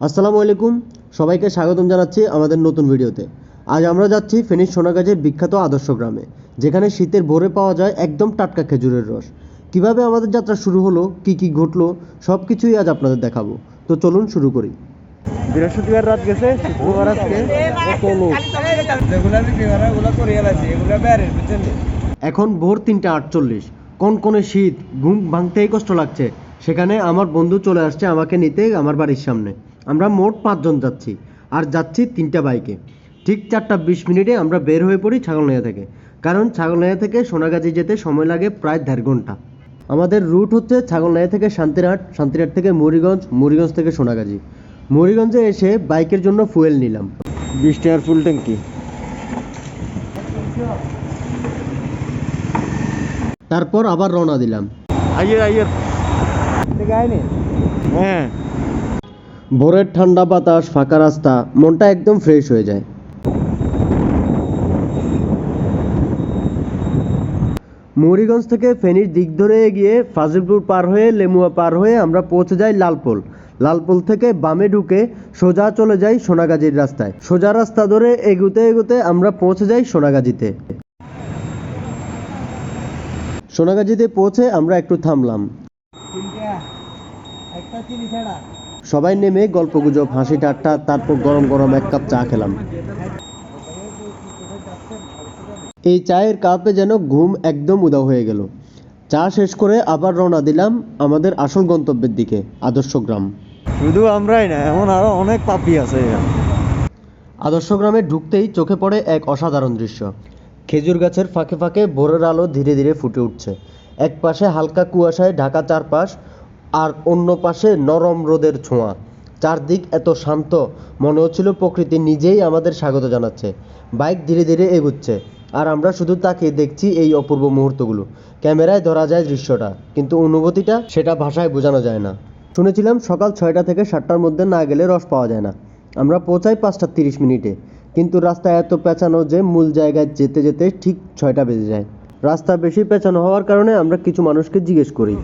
আসসালামু আলাইকুম, সবাইকে স্বাগতম জানাচ্ছি আমাদের নতুন ভিডিওতে। আজ আমরা যাচ্ছি ফেনীর সোনাগাজীর বিখ্যাত আদর্শ গ্রামে, যেখানে শীতের ভোরে পাওয়া যায় একদম টাটকা খেজুরের রস। কিভাবে আমাদের যাত্রা শুরু হলো, কি ঘটলো, সব কিছুই আজ আপনাদের দেখাবো। তো চলুন শুরু করি। বৃহস্পতিবার রাত গেছে, শুক্রবার আজকে। এখন ভোর 3:48, কনকনে শীত, ঘুম ভাঙতেই কষ্ট লাগছে। সেখানে আমার বন্ধু চলে আসছে আমাকে নিতে আমার বাড়ির সামনে। আমরা মোট 5 জন যাচ্ছি, আর যাচ্ছি 3টা বাইকে। ঠিক 4:20 আমরা বের হয়ে পড়ি ছাগলনাইয়া থেকে, কারণ ছাগলনাইয়া থেকে সোনাগাজী যেতে সময় লাগে প্রায় 1.5 ঘন্টা। আমাদের রুট হচ্ছে ছাগলনাইয়া থেকে শান্তিরহাট, শান্তিরহাট থেকে মুড়িগঞ্জ, মুড়িগঞ্জ থেকে সোনাগাজী। মুড়িগঞ্জে এসে বাইকের জন্য ফুয়েল নিলাম, 20 টাকার ফুল ট্যাঙ্কি। তারপর আবার রওনা দিলাম। হ্যাঁ, ভোরের ঠান্ডা বাতাস, ফাঁকা রাস্তা, মনটা একদম ফ্রেশ হয়ে যায়। মুড়িগঞ্জ থেকে ফেনীর দিক ধরে এগিয়ে ফাজিলপুর পার হয়ে লেমুয়া পার হয়ে আমরা পৌঁছে যাই লালপোল। লালপোল থেকে বামে ঢুকে সোজা চলে যাই সোনাগাজীর রাস্তায়। সোজা রাস্তা ধরে এগুতে এগুতে আমরা পৌঁছে যাই সোনাগাজীতে। সোনাগাজীতে পৌঁছে আমরা একটু থামলাম। সবাই নেমে গল্পগুজব, হাসি ঠাট্টা, তারপর গরম গরম 1 কাপ চা খেলাম। এই চায়ের কাপে যেন ঘুম একদম উধাও হয়ে গেল। চা শেষ করে আবার রওনা দিলাম আমাদের আসল গন্তব্যের দিকে, আদর্শ গ্রাম। শুধু আমরাই না, এমন আরো অনেক পাপি আছে। আদর্শ গ্রামে ঢুকতেই চোখে পড়ে এক অসাধারণ দৃশ্য। খেজুর গাছের ফাঁকে ফাঁকে ভোরের আলো ধীরে ধীরে ফুটে উঠছে। এক পাশে হালকা কুয়াশায় ঢাকা চারপাশ, আর অন্য পাশে নরম রোদের ছোঁয়া। চারদিক এত শান্ত, মনে হচ্ছিল প্রকৃতি নিজেই আমাদের স্বাগত জানাচ্ছে। বাইক ধীরে ধীরে এগুচ্ছে, আর আমরা শুধু তাকিয়ে দেখছি এই অপূর্ব মুহূর্তগুলো। ক্যামেরায় ধরা যায় দৃশ্যটা, কিন্তু অনুভূতিটা সেটা ভাষায় বোঝানো যায় না। শুনেছিলাম সকাল 6টা থেকে 7টার মধ্যে না গেলে রস পাওয়া যায় না। আমরা পৌঁছাই 5:30, কিন্তু রাস্তা এত পেঁচানো যে মূল জায়গায় যেতে যেতে ঠিক 6টা বেজে যায়। রাস্তা বেশি পেঁচানো হওয়ার কারণে আমরা কিছু মানুষকে জিজ্ঞেস করি।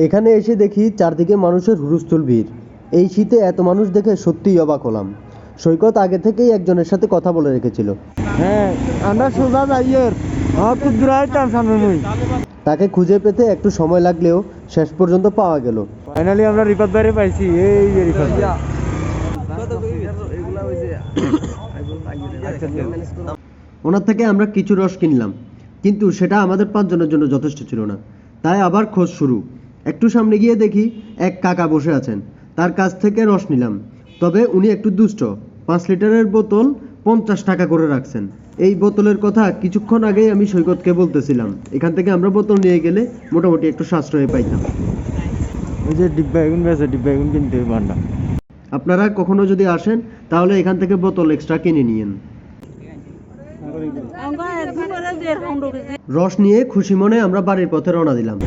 এখানে এসে দেখি চারদিকে মানুষের হুলস্থুল ভিড়। এই শীতে এত মানুষ দেখে সত্যিই অবাক হলাম। সৈকত আগে থেকেই একজনের সাথে কথা বলে রেখেছিল। হ্যাঁ, আমরা সোজা যাইয়ের তো দূরাইতাম সামনে মুই। তাকে খুঁজে পেতে একটু সময় লাগলেও শেষ পর্যন্ত পাওয়া গেল। ফাইনালি আমরা রিফাত বাইরে পাইছি। এই যে রিফাত ভাই। ওনার থেকে আমরা কিছু রস কিনলাম, কিন্তু সেটা আমাদের 5 জনের জন্য যথেষ্ট ছিল না। তাই আবার খোঁজ শুরু। একটু সামনে গিয়ে দেখি এক কাকা বসে আছেন। তার কাছ থেকে রস নিলাম, তবে উনি একটু দুষ্ট। 5 লিটারের বোতল 50 টাকা করে রাখছেন। এই বোতলের কথা কিছুক্ষণ আগেই আমি সৈকতকে বলতেছিলাম। এখান থেকে আমরা বোতল নিয়ে গেলে মোটামুটি একটু সাশ্রয় পাইতাম। ওই যে ডিব্বা এগুন বেছে, ডিব্বা এগুন কিনতে ভান্ডা। আপনারা কখনো যদি আসেন তাহলে এখান থেকে বোতল এক্সট্রা কিনে নিয়েন। রস নিয়ে খুশি মনে আমরা বাড়ির পথে রওনা দিলাম।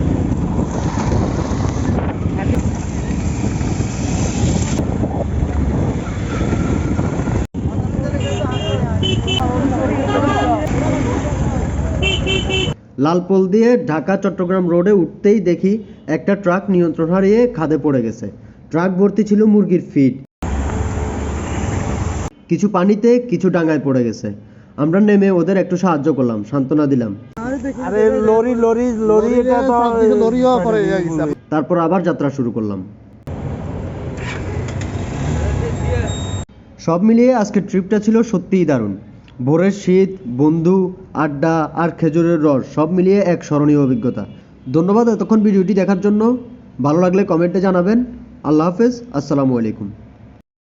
লালপোল দিয়ে ঢাকা চট্টগ্রাম রোডে উঠতেই দেখি একটা ট্রাক নিয়ন্ত্রণ হারিয়ে খাদে পড়ে গেছে। ট্রাক ভর্তি ছিল মুরগির ফিড। কিছু পানিতে, কিছু ডাঙায় পড়ে গেছে। আমরা নেমে ওদের একটু সাহায্য করলাম, সান্ত্বনা দিলাম। তারপর আবার যাত্রা শুরু করলাম। সব মিলিয়ে আজকের ট্রিপটা ছিল সত্যিই দারুণ। ভোরের শীত, বন্ধু, আড্ডা আর খেজুরের রস সব মিলিয়ে এক স্মরণীয় অভিজ্ঞতা। ধন্যবাদ এতক্ষণ ভিডিওটি দেখার জন্য। ভালো লাগলে কমেন্টে জানাবেন। আল্লাহ হাফেজ, আসসালামু আলাইকুম।